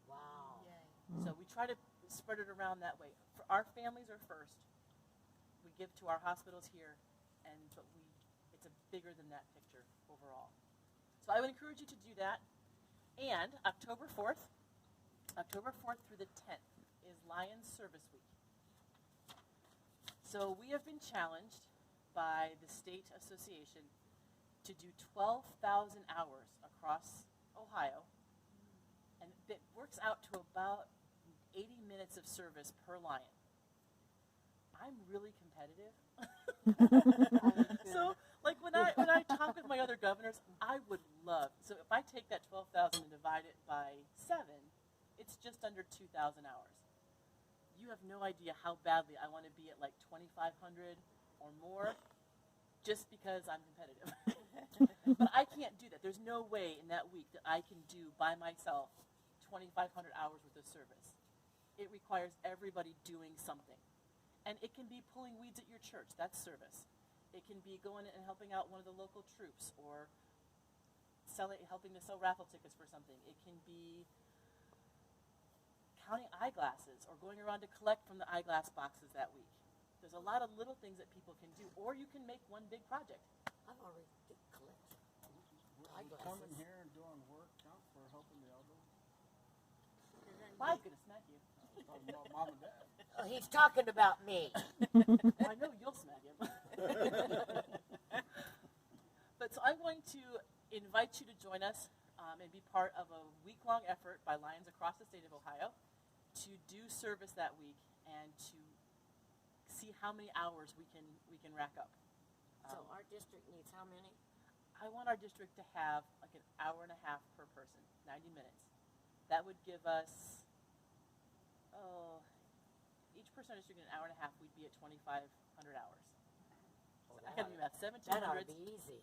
Wow. So we try to spread it around that way. For our families are first. We give to our hospitals here, but it's a bigger than that picture overall. So I would encourage you to do that. And October 4th through the 10th is Lions Service Week. So we have been challenged by the state association to do 12,000 hours across Ohio, and it works out to about 80 minutes of service per lion. I'm really competitive. So, like when I talk with my other governors, I would love. So if I take that 12,000 and divide it by 7, it's just under 2,000 hours. You have no idea how badly I want to be at like 2,500 or more, just because I'm competitive. But I can't do that. There's no way in that week that I can do by myself 2,500 hours worth of service. It requires everybody doing something. And it can be pulling weeds at your church. That's service. It can be going and helping out one of the local troops, or helping to sell raffle tickets for something. It can be counting eyeglasses or going around to collect from the eyeglass boxes that week. There's a lot of little things that people can do, or you can make one big project. I've already collected eyeglasses. Coming here and doing work count for helping the elderly? Well, I was going to smack you. Talking about mom and dad. Oh, he's talking about me. I know you'll smack him. But so I'm going to invite you to join us and be part of a week-long effort by Lions across the state of Ohio to do service that week and to see how many hours we can rack up. So our district needs how many? I want our district to have like an hour and a half per person, 90 minutes. That would give us, each person in our district in an hour and a half, we'd be at 2,500 hours. So I got to be about 1,700. That ought to be easy.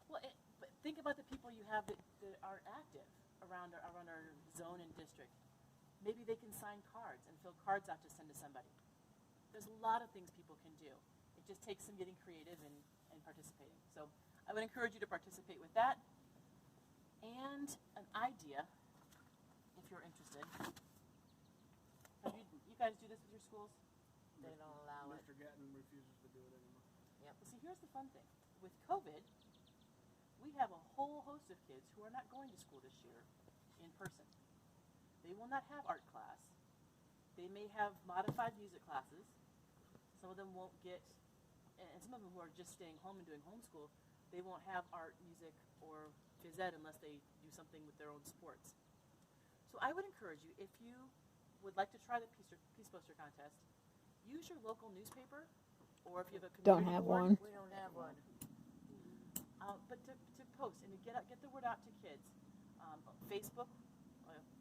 Well, but think about the people you have that are active around our zone and district. Maybe they can sign cards and fill cards out to send to somebody. There's a lot of things people can do. It just takes some getting creative and participating. So I would encourage you to participate with that. And an idea, if you're interested. You guys do this with your schools? They don't allow it. Mr. Gatton refuses to do it anymore. Yep. Well, see, here's the fun thing. With COVID, we have a whole host of kids who are not going to school this year in person. They will not have art class. They may have modified music classes. Some of them won't get, and some of them who are just staying home and doing homeschool, they won't have art, music, or phys ed unless they do something with their own sports. So I would encourage you, if you would like to try the Peace Poster Contest, use your local newspaper, or if you have a community Don't have board, one. We don't have one. but to post and to get the word out to kids. Facebook,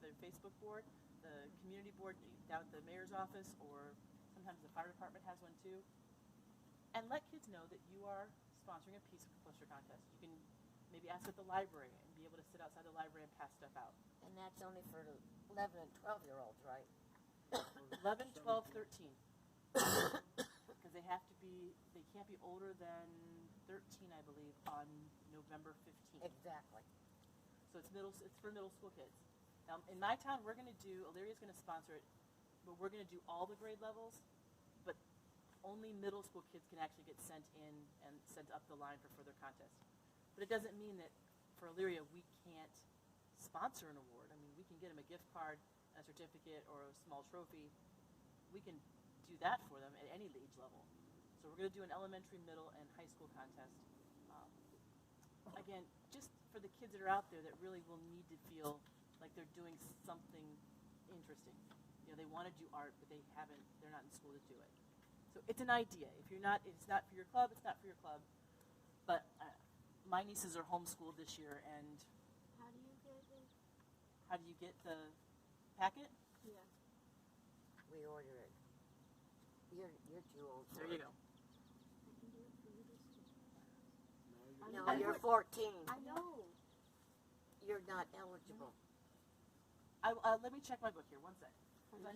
the Facebook board, the community board down at the mayor's office, or sometimes the fire department has one too. And let kids know that you are sponsoring a Peace Poster Contest. You can maybe ask at the library and be able to sit outside the library and pass stuff out. And that's only for 11 and 12-year-olds, right? 11, 12, 13. Because they can't be older than 13, I believe, on November 15th. Exactly. So it's for middle school kids. Now, in my town, Illyria's going to sponsor it, but we're going to do all the grade levels, but only middle school kids can actually get sent in and sent up the line for further contests. But it doesn't mean that for Illyria we can't sponsor an award. I mean, we can get them a gift card, a certificate, or a small trophy. We can do that for them at any age level. So we're going to do an elementary, middle, and high school contest. Again, just for the kids that are out there that really will need to feel like they're doing something interesting. You know, they want to do art, but they're not in school to do it. So it's an idea. It's not for your club, it's not for your club. But my nieces are homeschooled this year, and How do you get it? how do you get the packet? Yeah. We order it. You're too old for There you it. go. I can do it for middle school. No, I you're know. 14. I know. You're not eligible. Let me check my book here. One second.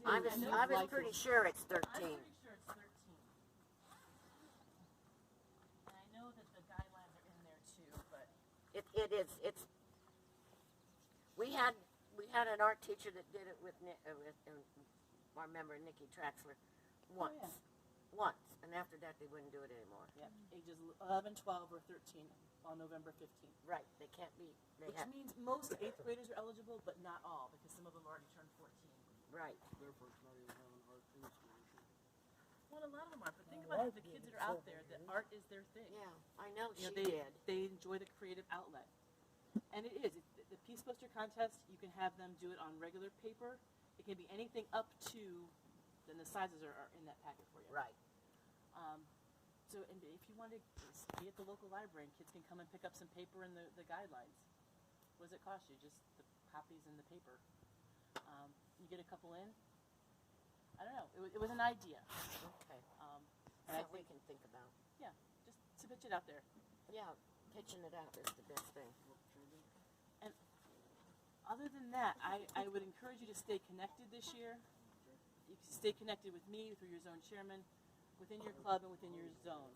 I was pretty sure it's 13. I'm pretty sure it's 13. And I know that the guidelines are in there too, but It is. We had we had an art teacher that did it with I remember Nikki Traxler once. Oh, yeah. Once. And after that, they wouldn't do it anymore. Yep. Ages 11, 12, or 13 on November 15th. Right. They can't be. Which means most 8th graders are eligible, but not all, because some of them already turned 14. Right. Therefore, it's not even having art in the school this year. Well, a lot of them are, but think about the kids that are out there that art is their thing. Yeah, I know You know, she did. they enjoy the creative outlet. And it is. The Peace Poster Contest, you can have them do it on regular paper. It can be anything up to, then the sizes are in that packet for you. Right. So, and if you want to be at the local library and kids can come and pick up some paper and the guidelines, what does it cost you? Just the copies and the paper. You get a couple in. I don't know. It was an idea. Okay. And I Something we think, can think about. yeah, just to pitch it out there. Yeah, pitching it out is the best thing. And other than that, I would encourage you to stay connected this year. You can stay connected with me through your zone chairman, within your club and within your zone.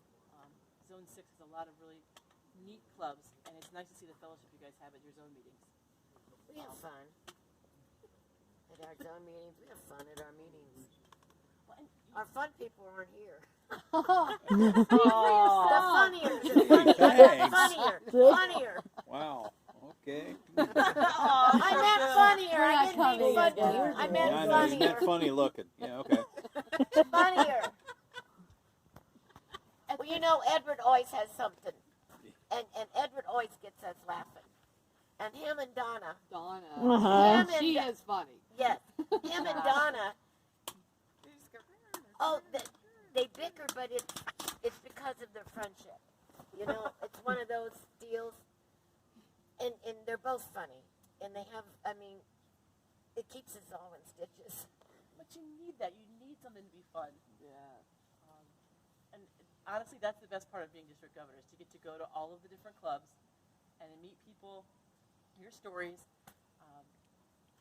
Zone 6 has a lot of really neat clubs, and it's nice to see the fellowship you guys have at your zone meetings. We have fun at our zone meetings. We have fun at our meetings. Well, and Our fun people aren't here. oh, The funnier. Funnier. Wow. Okay. I meant funnier. We're I not didn't coming mean funnier. again. I Yeah, meant I know. You funnier. meant funny looking. Yeah. Okay. Funnier. Well, you know, Edward always has something. And Edward always gets us laughing. And him and Donna, Donna. Him and She Da- is funny. yes, him and Donna, they bicker, but it's because of their friendship. You know, it's one of those deals. And they're both funny. And they have, I mean, it keeps us all in stitches. but you need that. You need something to be fun. Yeah. And honestly, that's the best part of being district governor, is to get to go to all of the different clubs and to meet people, hear stories,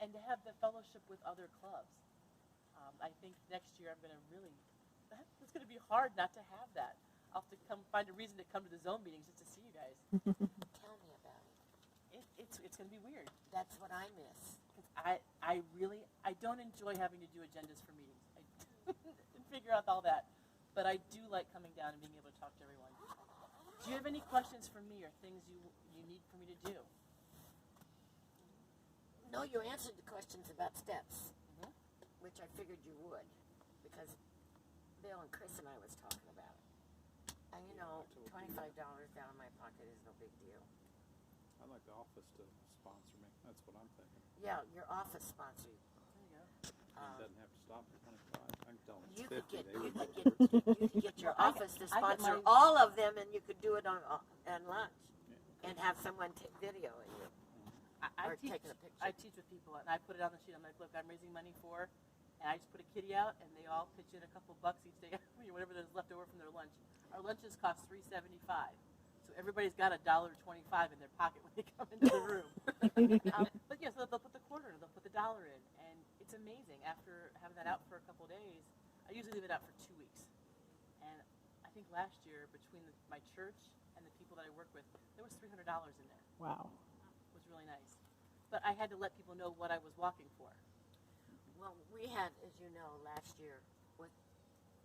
and to have the fellowship with other clubs. I think next year I'm going to really, it's going to be hard not to have that. I'll have to find a reason to come to the zone meetings just to see you guys. Tell me about it. It's going to be weird. That's what I miss. I don't enjoy having to do agendas for meetings. And figure out all that. But I do like coming down and being able to talk to everyone. Do you have any questions for me or things you need for me to do? No, you answered the questions about steps, Mhm. which I figured you would, because Bill and Chris and I was talking about it. And you know, $25 down in my pocket is no big deal. I'd like the office to sponsor me. That's what I'm thinking. Yeah, your office sponsor you. There you go. It doesn't have to stop at 25. I can tell them You it's could 50. get They would you could get your Well, office to I get sponsor my- all of them, and you could do it on lunch, and have someone take video of you. I Or teach, taking a picture. I teach with people, and I put it on the sheet. I'm like, look, I'm raising money for, and I just put a kitty out, and they all pitch in a couple bucks each day, whatever there's left over from their lunch. Our lunches cost $3.75, so everybody's got $1.25 in their pocket when they come into the room. But yeah, so they'll put the quarter in, they'll put the dollar in, and it's amazing. After having that out for a couple days, I usually leave it out for 2 weeks. And I think last year, between my church and the people that I work with, there was $300 in there. Wow. It was really nice. But I had to let people know what I was walking for. Well, we had, as you know, last year, was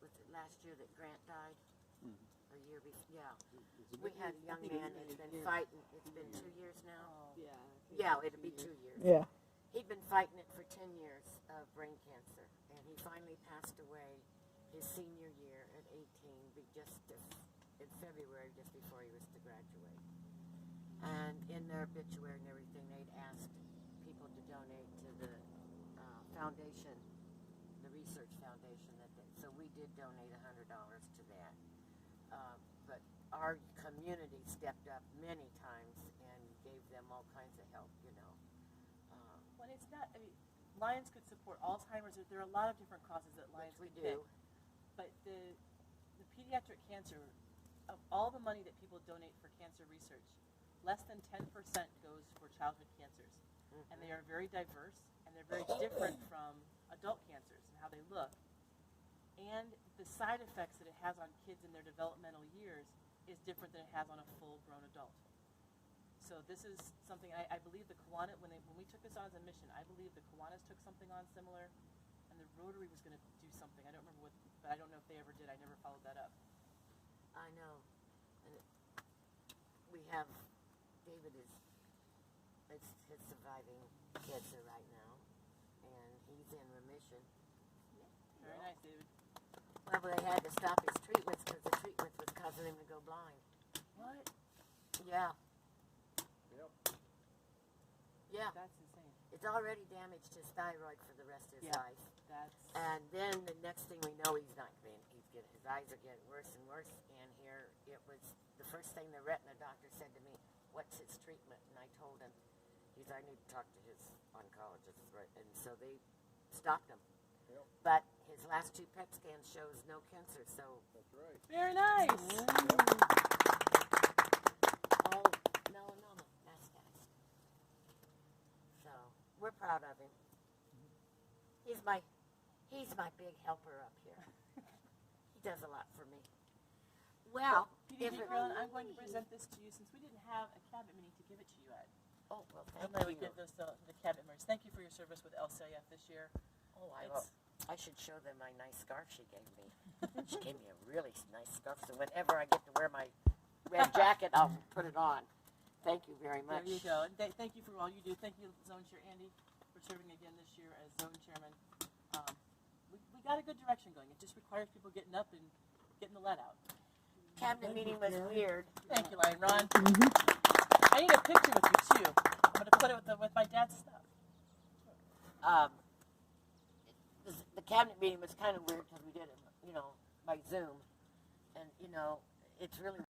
it last year that Grant died? Mhm. Or year before? Yeah. We had a young man that's been fighting. It's been 2 years now. Yeah. Yeah, it'll be 2 years. Yeah. He'd been fighting it for 10 years of brain cancer, and he finally passed away his senior year at 18, in February, just before he was to graduate. And in their obituary and everything, they'd asked people to donate to the foundation, the research foundation. So we did donate $100 to that. But our community stepped up many times and gave them all kinds of help, you know. When it's not, I mean, Lions could support Alzheimer's. There are a lot of different causes that Lions Which could we pick. do. But the pediatric cancer, of all the money that people donate for cancer research, less than 10% goes for childhood cancers. Mm-hmm. And they are very diverse, and they're very different from adult cancers and how they look. And the side effects that it has on kids in their developmental years is different than it has on a full-grown adult. So this is something I believe the Kiwanis, when we took this on as a mission, I believe the Kiwanis took something on similar, and the Rotary was going to do something. I don't remember what, but I don't know if they ever did. I never followed that up. I know. And we have, David is his surviving cancer right now, and he's in remission. Very nice, David. Well, they had to stop his treatments because the treatments was causing him to go blind. What? Yeah. Yep. Yeah. That's insane. It's already damaged his thyroid for the rest of his Yeah. life. That's And then the next thing we know, his eyes are getting worse and worse. And here it was the first thing the retina doctor said to me, "What's his treatment?" And I told him, I need to talk to his oncologist, right? And so they stopped him. Yep. But his last 2 PET scans shows no cancer, so That's right. very nice. all melanoma, metastasis. So we're proud of him. He's my big helper up here. He does a lot for me. Well, if PDG it, girl, I'm going to present this to you since we didn't have a cabinet meeting to give it to you at. oh well, I'm thank going you. to give this to the cabinet members. Thank you for your service with LCIF this year. Oh, It's- I should show them my nice scarf she gave me. She gave me a really nice scarf, so whenever I get to wear my red jacket, I'll put it on. Thank you very much. There you go. And thank you for all you do. Thank you, Zone Chair Andy, for serving again this year as Zone Chairman. We got a good direction going. It just requires people getting up and getting the lead out. Cabinet meeting was weird. Thank you, Lion Ron. I need a picture with you, too. I'm going to put it with my dad's stuff. The cabinet meeting was kind of weird because we did it, by Zoom, and it's really